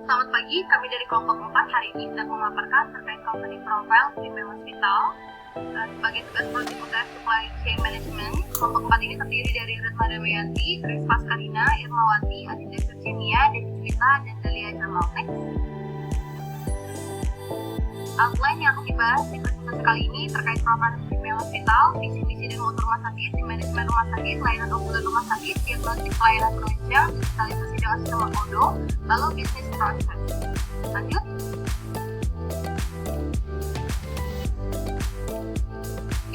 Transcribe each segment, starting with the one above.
Selamat pagi, kami dari kelompok 4 hari ini sedang memaparkan terkait company profile Premium Hospital. Sebagai tugas Project UTS Supply Chain Management, kelompok 4 ini terdiri dari Retma Damayanti, Grace Pascarina, Irmawati, Adinda Virginia, Devi Twita, dan Dalia Jamal. Outline yang akan dibahas di presentasi kali ini terkait program Premium Hospital, visi-misi dan mutu rumah sakit, di manajemen rumah sakit, layanan ambulan rumah sakit, diagnostik pelayanan penunjang, digitalisasi dengan sistem Odo, lalu bisnis proses. Lanjut.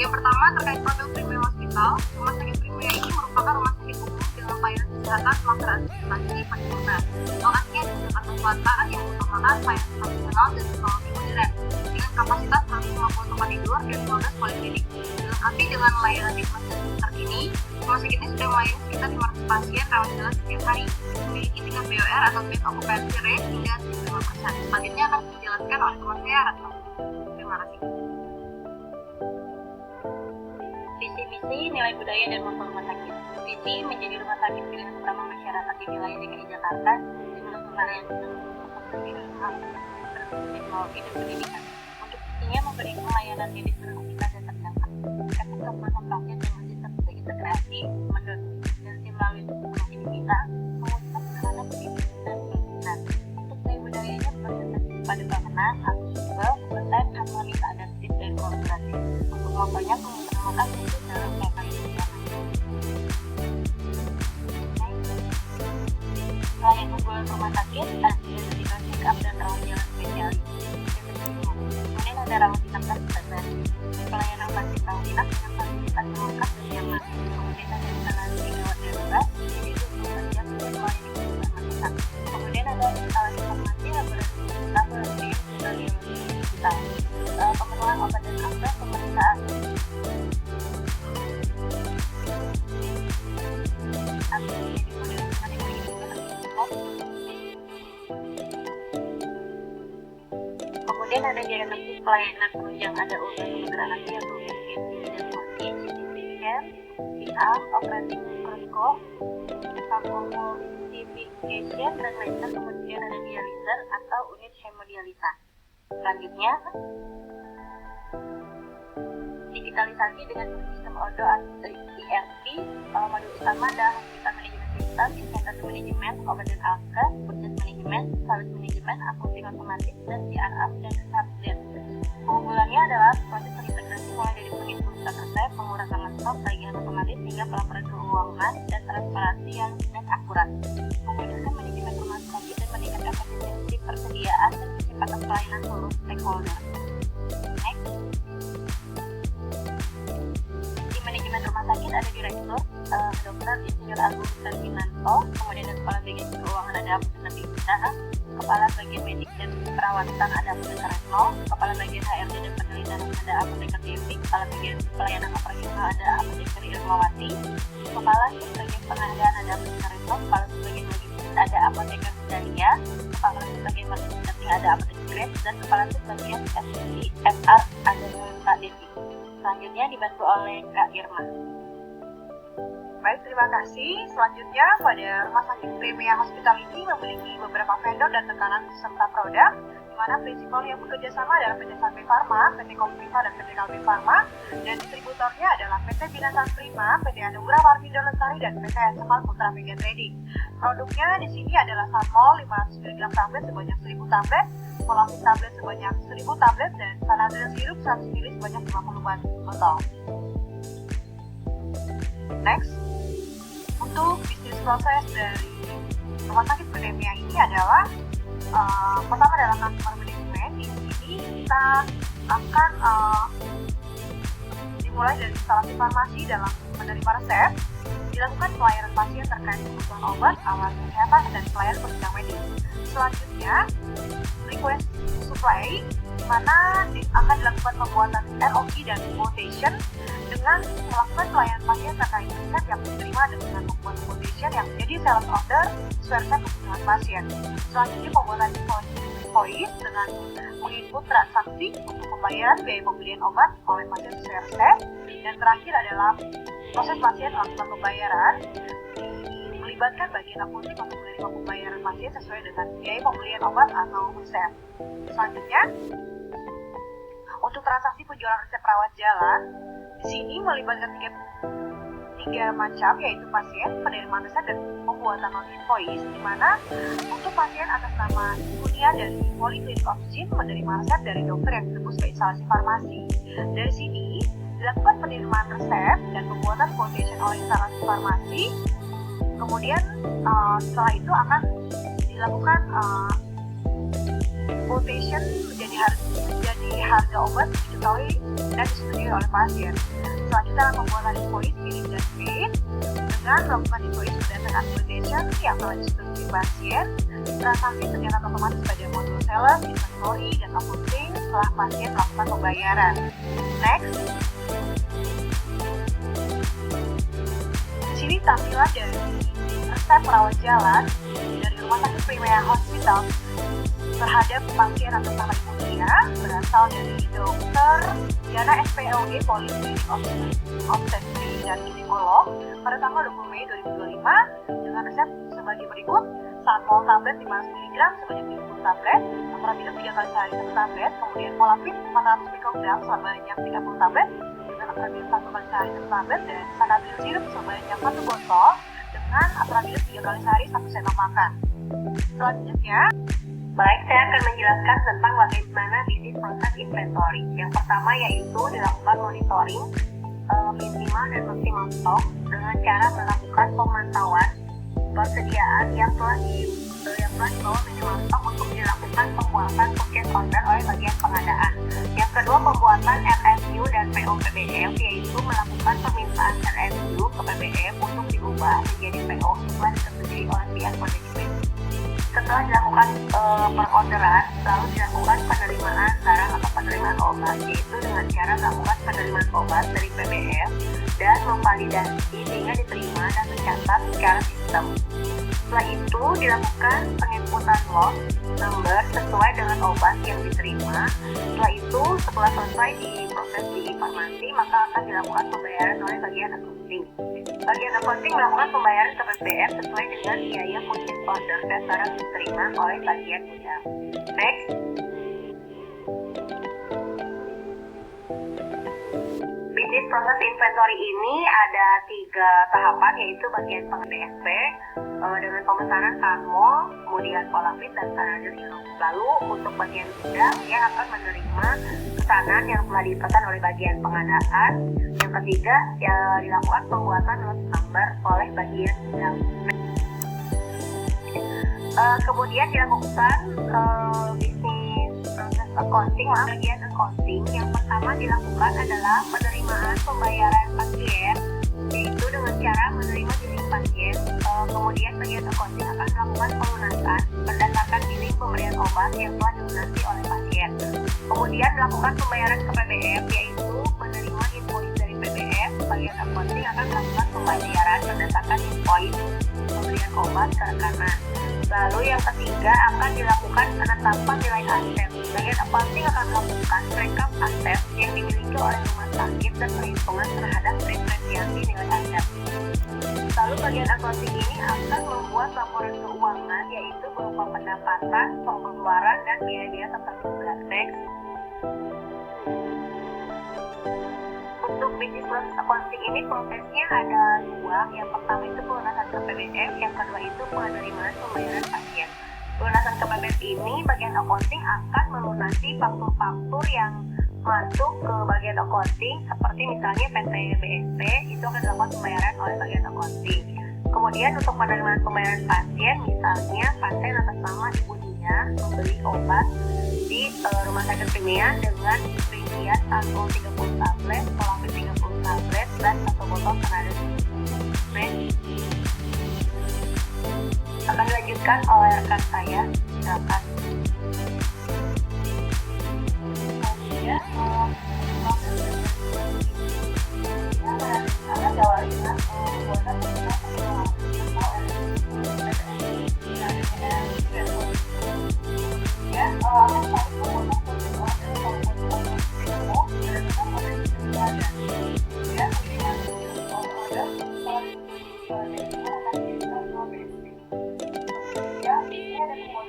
Yang pertama terkait produk Premium Hospital, rumah sakit Premium ini merupakan rumah sakit umum dengan pelayanan kesehatan pelaksanaan administrasi paripurna. Lokasinya di Jakarta Selatan yang mengutamakan pelayanan profesional dan teknologi modern dengan kapasitas 150 tempat tidur dan 12 poliklinik. Dilengkapi dengan layanan diagnosis terkini, rumah sakit ini sudah melayani sekitar 500 pasien rawat jalan setiap hari, memiliki tingkat BOR atau bed occupancy rate hingga 95%. Selanjutnya akan dijelaskan oleh teman saya Ratna. Terima kasih. Visi-misi, nilai budaya dan mutu rumah sakit. Visi menjadi rumah sakit pilihan utama masyarakat di wilayah DKI Jakarta dengan melayani teknologi dan pendidikan. Untuk visinya memberikan layanan medis berusaha dan terdampak. Efek kepuasan pasien yang masih terintegrasi, dan melalui teknologi digital, mewujudkan sarana pendidikan dan pembelajaran. Untuk nilai budayanya berorientasi pada bangunan, aksesibel, kompeten, harmonis, adaptif, dan kolaboratif. Untuk motonya mengutamakan itu dalam kaitan selain unggulan rumah sakit, ada medical check-up dan rawat jalan spesialis. Kemudian ada rawat inap dan standar. Pelayanan fasilitas inap dengan fasilitas lengkap dan nyaman. Kemudian ada instalasi gawat darurat, jadi itu bekerja untuk melayani kebutuhan. Kemudian ada instalasi farmasi, laboratorium digital, pemenuhan obat dan akses, pemeriksaan kemudian ada diagnostik pelayanan penunjang, ada urutan pemegerahan atau dan scan, VR, operating mikroskop, multiplication, dan laser, kemudian ada dialiser atau unit hemodialisa. Selanjutnya digitalisasi dengan sistem Odo atau ERP. Modul utama adalah Hospital Management System, Inventory Management, Obat dan Alkes, Purchase Management, Service Management, Accounting Otomatis, dan CRM dan Sublet. Keunggulannya adalah proses terintegrasi mulai dari penginputan resep, pengurangan stok, tagihan otomatis, hingga pelaporan keuangan dan transparansi yang akurat. Memudahkan manajemen rumah sakit dan meningkatkan efisiensi persediaan dan kecepatan pelayanan seluruh stakeholder. Next. Di manajemen rumah sakit ada direktur, Dr. Insinyur Agung Ferdinando, kemudian ada kepala bagian keuangan ada Abu Nabila, kepala bagian medik dan perawatan ada Abu Retno, kepala bagian HRD dan penelitian ada Apoteker Devi, kepala bagian pelayanan operasional ada Apoteker Irmawati, kepala bagian pengadaan ada Abu Retno, kepala bagian logistik ada Apoteker Dalia, kepala bagian marketing ada Apoteker Grace, dan kepala bagian FR ada Kak Devi. Selanjutnya dibantu oleh Kak Irma. Baik, terima kasih. Selanjutnya, pada Rumah Sakit Premium Hospital ini memiliki beberapa vendor dan tekanan serta produk, di mana prinsipal yang bekerja sama adalah PT Sanbe Pharma, PT Kompriva, dan PT Kalbe Pharma, dan distributornya adalah PT Binasan Prima, PT Anugrah Warmindo Lestari, dan PT Ensemal Putra Mega Trading. Produknya di sini adalah Sanmol 500 mg tablet sebanyak 1000 tablet, Polafin tablet sebanyak 1000 tablet, dan Sanadrin sirup 100 ml sebanyak 50 botol. Next. Untuk bisnis proses dari rumah sakit Premium ini adalah pertama adalah customer management. Di sini kita akan dimulai dari instalasi farmasi dalam menerima resep, dilakukan pelayanan pasien terkait kebutuhan obat, alat kesehatan, dan pelayanan penunjang medis. Selanjutnya, request supply, di mana akan dilakukan pembuatan ROI dan quotation dengan melakukan pelayanan pasien terkait resep yang diterima dengan membuat quotation yang menjadi sales order sesuai resep kebutuhan pasien. Selanjutnya, pembuatan invoice dengan menginput transaksi untuk pembayaran biaya pembelian obat oleh pasien sesuai resep. Dan terakhir adalah proses pasien melakukan pembayaran melibatkan bagian akunting untuk menerima pembayaran pasien sesuai dengan biaya pembelian obat atau resep. Selanjutnya, untuk transaksi penjualan resep rawat jalan, di sini melibatkan tiga macam, yaitu pasien, penerimaan resep, dan pembuatan non-invoice, di mana untuk pasien atas nama Ibunia dari Poliklinik Oxygen menerima resep dari dokter yang ditebus ke instalasi farmasi. Dari sini dilakukan penerimaan resep dan pembuatan quotation oleh instalasi farmasi. Kemudian setelah itu akan dilakukan quotation menjadi harga obat diketahui dan disetujui oleh pasien. Selanjutnya dalam pembuatan invoice billing dan paid dengan melakukan invoice berdasarkan quotation yang telah disetujui pasien. Transaksi tercatat otomatis pada modul sales, inventory, dan accounting setelah pasien melakukan pembayaran. Next, di sini tampilan dari resep rawat jalan dari Rumah Sakit Primea Hospital terhadap pasien atas nama Ibunia berasal dari Dr. Diana SPLG Poliklinik Obstetri dan Ginekolog pada tanggal 20 Mei 2025 dengan resep sebagai berikut: Satmol tablet 500 mg sebanyak 30 tablet, Amphoterapin 3 kali sehari 1 tablet, kemudian Polapid 400 mikrogram sebanyak 30 tablet dengan Amphoterapin 1 kali sehari 1 tablet, dan Sanabil sirup sebanyak 1 botol dengan Amphoterapin 3 kali sehari 1 sendok makan. Selanjutnya, baik, saya akan menjelaskan tentang bagaimana bisnis proses inventory. Yang pertama yaitu dilakukan monitoring minimal dan maksimal stok dengan cara melakukan pemantauan persediaan yang telah dibawa minimal stok untuk dilakukan pembuatan purchase order oleh bagian pengadaan. Yang kedua, pembuatan RMU dan PO PBM, yaitu melakukan permintaan RMU ke PBM untuk diubah menjadi PO setelah disetujui oleh pihak manajemen. Setelah dilakukan perorderan, lalu dilakukan penerimaan barang atau penerimaan obat, yaitu dengan cara melakukan penerimaan obat dari PBM dan memvalidasi sehingga diterima dan tercatat secara sistem. Setelah itu dilakukan penginputan lot number sesuai dengan obat yang diterima. Setelah itu, setelah selesai diproses di farmasi, maka akan dilakukan pembayaran oleh bagian accounting. Bagian accounting melakukan pembayaran ke PBM sesuai dengan biaya purchase order dan barang diterima oleh bagian gudang. Next. Bisnis proses inventory ini ada 3 tahapan, yaitu bagian BSP dengan pemesanan Satmol, kemudian Polapid dan Sanabil sirup. Lalu untuk bagian gudang, dia akan menerima pesanan yang telah dipesan oleh bagian pengadaan. Yang ketiga, dilakukan pembuatan lot number oleh bagian gudang. Kemudian dilakukan bisnis proses accounting. Bagian accounting yang pertama dilakukan adalah penerimaan pembayaran pasien, yaitu dengan cara menerima dinding pasien. Kemudian bagian accounting akan melakukan pelunasan berdasarkan dinding pemberian obat yang telah dilunasi oleh pasien. Kemudian melakukan pembayaran ke PBM, yaitu menerima invoice dari PBM. Bagian accounting akan melakukan pembayaran berdasarkan invoice pemberian obat ke rekanan. Lalu yang ketiga akan dilakukan penetapan nilai aset. Bagian accounting akan melakukan rekap aset yang dimiliki oleh rumah sakit dan perhitungan terhadap depresiasi nilai aset. Lalu bagian accounting ini akan membuat laporan keuangan, yaitu berupa pendapatan, pengeluaran, dan biaya-biaya tertentu. Next. Untuk bisnis proses accounting ini prosesnya ada 2. Yang pertama itu pelunasan ke PBM, yang kedua itu penerimaan pembayaran pasien. Pelunasan ke PBM ini bagian accounting akan melunasi faktur-faktur yang masuk ke bagian accounting, seperti misalnya PT BSP, itu akan dilakukan pembayaran oleh bagian accounting. Kemudian untuk penerimaan pembayaran pasien, misalnya pasien atas nama Ibunia membeli obat di Rumah Sakit Primea dengan rincian Satmol 30 tablet, Polapid 30 tablet, dan 1 botol Sanabil. Akan dilanjutkan oleh rekan saya, silakan.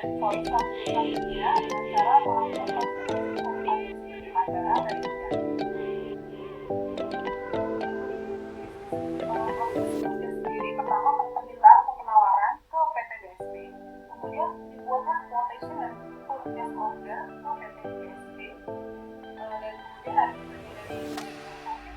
poin selanjutnya dengan cara melakukan konsultasi acara dari ujian. Proses sendiri pertama permintaan atau penawaran ke PT DSP, kemudian dibuatkan quotation dan purchase order ke PT DSP, dan kemudian ada dari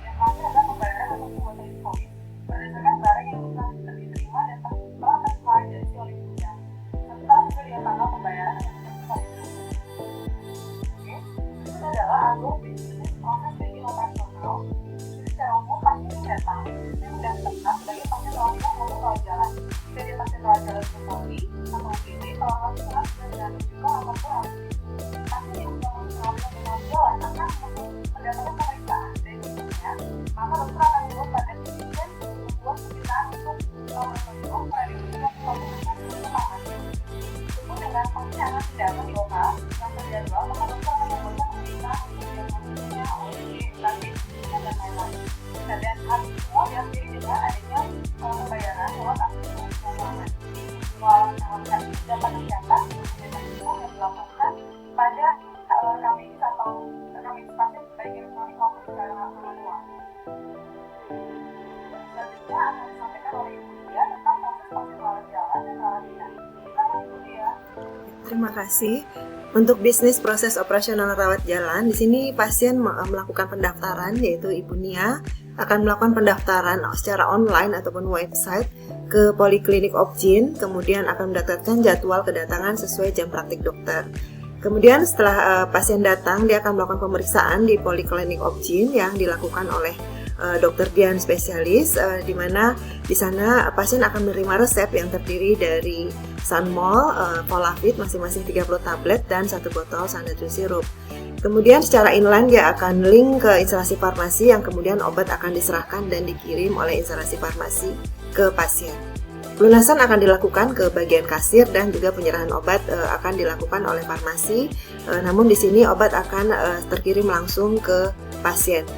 yang terakhir adalah pembayaran atau pembuatan invoice berdasarkan barang yang telah diterima dan telah tervalidasi oleh gudang serta sesuai dengan tanggal pembayaran yang tervalidasi. Oke, itu adalah alur bisnis proses bagian operasional. Secara umum pasien yang datang mendaftarkan sebagai pasien rawat inap maupun rawat jalan. Jika dia pasien rawat jalan Jokowi atau UGD, kalau rawat inap dan juga apapun harus pasien yang sudah masuk rawat inap rawat jalan akan mendapatkan pemeriksaan dari ibunya, maka dokter akan membuat pada physician membuat permintaan untuk laboratorium prediksi dan pemeriksaan kemampuan. Itu dengan pasien yang masih datang di OK yang terjadwal, maka dokter akan membuat permintaan untuk diagnosisnya, OSG, rapid, dan lain-lain. Dan hal semua diakhiri dengan adanya pembayaran lewat aplikasi keuangan. Melalui dapat kesehatan yang dilakukan pada KPIs atau KPIs pasien baik elektronik maupun secara manual. Selanjutnya akan disampaikan oleh Ibu Dia tentang proses pasien rawat jalan dan rawat inap. Silakan Ibu Dia. Terima kasih. Untuk bisnis proses operasional rawat jalan, di sini pasien melakukan pendaftaran, yaitu Ibu Nia akan melakukan pendaftaran secara online ataupun website ke Poliklinik Opjin, kemudian akan mendapatkan jadwal kedatangan sesuai jam praktik dokter. Kemudian setelah pasien datang, dia akan melakukan pemeriksaan di Poliklinik Opjin yang dilakukan oleh dokter Dian spesialis, di mana di sana pasien akan menerima resep yang terdiri dari Sunmol, Polavit masing-masing 30 tablet dan 1 botol Sanitary Syrup. Kemudian secara inline dia akan link ke instalasi farmasi yang kemudian obat akan diserahkan dan dikirim oleh instalasi farmasi ke pasien. Pelunasan akan dilakukan ke bagian kasir dan juga penyerahan obat akan dilakukan oleh farmasi. Namun di sini obat akan terkirim langsung ke pasien.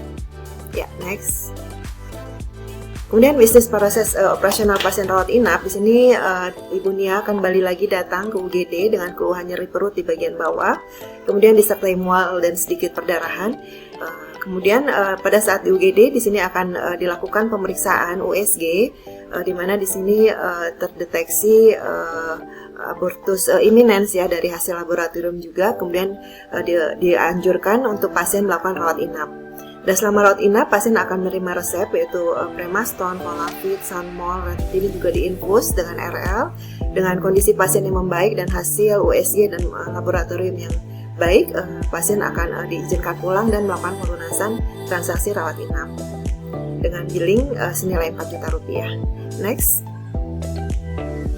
Ya, next. Kemudian bisnis proses operasional pasien rawat inap, di sini Ibu Nia akan kembali lagi datang ke UGD dengan keluhan nyeri perut di bagian bawah, kemudian disertai mual dan sedikit perdarahan. Kemudian pada saat di UGD di sini akan dilakukan pemeriksaan USG, di mana di sini terdeteksi abortus imminens ya dari hasil laboratorium juga. Kemudian dianjurkan untuk pasien melakukan rawat inap. Dan selama rawat inap, pasien akan menerima resep yaitu Premaston, Polavit, Sunmol, ini juga diinfus dengan RL. Dengan kondisi pasien yang membaik dan hasil USG dan laboratorium yang baik, pasien akan diizinkan pulang dan melakukan pelunasan transaksi rawat inap dengan billing senilai Rp4 juta. Next.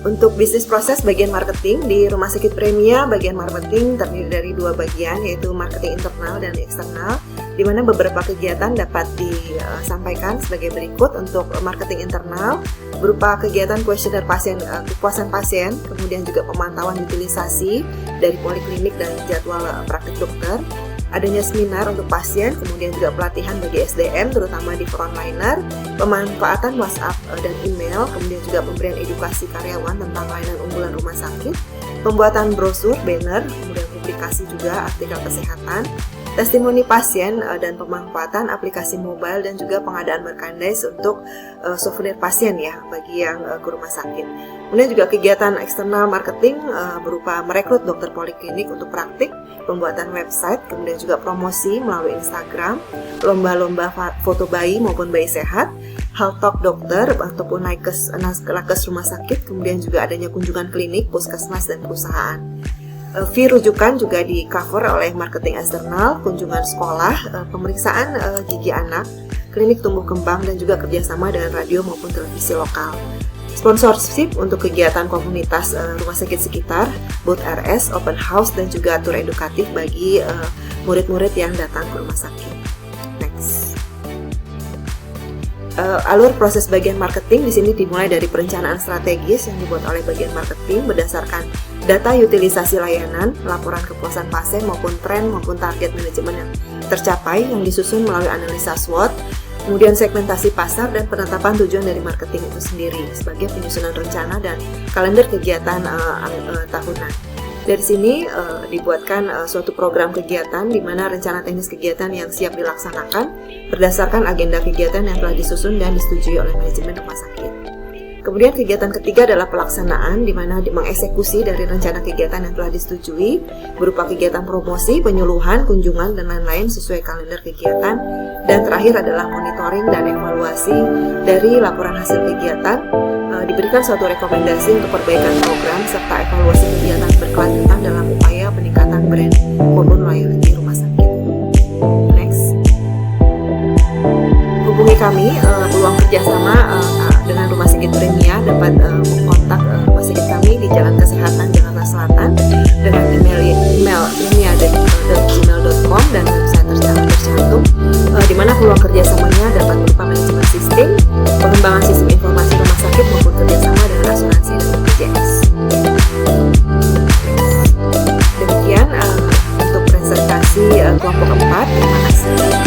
Untuk bisnis proses bagian marketing di Rumah Sakit Premia, bagian marketing terdiri dari 2 bagian, yaitu marketing internal dan eksternal, di mana beberapa kegiatan dapat disampaikan sebagai berikut. Untuk marketing internal berupa kegiatan kuesioner pasien, kepuasan pasien, kemudian juga pemantauan utilisasi dari poliklinik dan jadwal praktik dokter, adanya seminar untuk pasien, kemudian juga pelatihan bagi SDM terutama di frontliner, pemanfaatan WhatsApp dan email, kemudian juga pemberian edukasi karyawan tentang layanan unggulan rumah sakit, pembuatan brosur, banner, kemudian publikasi juga artikel kesehatan, testimoni pasien dan pemanfaatan aplikasi mobile dan juga pengadaan merchandise untuk souvenir pasien ya bagi yang ke rumah sakit. Kemudian juga kegiatan eksternal marketing berupa merekrut dokter poliklinik untuk praktik, pembuatan website, kemudian juga promosi melalui Instagram, lomba-lomba foto bayi maupun bayi sehat, health talk dokter ataupun nakes rumah sakit, kemudian juga adanya kunjungan klinik, puskesmas dan perusahaan. Fee rujukan juga di cover oleh marketing eksternal, kunjungan sekolah, pemeriksaan gigi anak, klinik tumbuh kembang dan juga kerjasama dengan radio maupun televisi lokal. Sponsorship untuk kegiatan komunitas rumah sakit sekitar, booth RS, open house dan juga tour edukatif bagi murid-murid yang datang ke rumah sakit. Next. Alur proses bagian marketing di sini dimulai dari perencanaan strategis yang dibuat oleh bagian marketing berdasarkan data utilisasi layanan, laporan kepuasan pasien maupun tren maupun target manajemen yang tercapai yang disusun melalui analisa SWOT, kemudian segmentasi pasar dan penetapan tujuan dari marketing itu sendiri sebagai penyusunan rencana dan kalender kegiatan tahunan. Dari sini dibuatkan suatu program kegiatan di mana rencana teknis kegiatan yang siap dilaksanakan berdasarkan agenda kegiatan yang telah disusun dan disetujui oleh manajemen rumah sakit. Kemudian kegiatan ketiga adalah pelaksanaan, di mana mengeksekusi dari rencana kegiatan yang telah disetujui berupa kegiatan promosi, penyuluhan, kunjungan, dan lain-lain sesuai kalender kegiatan. Dan terakhir adalah monitoring dan evaluasi dari laporan hasil kegiatan. Diberikan suatu rekomendasi untuk perbaikan program serta evaluasi kegiatan berkelanjutan dalam upaya peningkatan brand maupun loyalty rumah sakit. Next. Hubungi kami, peluang kerjasama dengan Rumah Sakit Premia dapat kontak Rumah Sakit kami di Jalan Kesehatan Jakarta Selatan dengan email premia@gmail.com dan website tercantum, di mana peluang kerjasamanya dapat berupa manajemen sistem, pengembangan sistem informasi rumah sakit maupun kerjasama dengan asuransi dan BPJS. Demikian untuk presentasi kelompok 4. Terima kasih.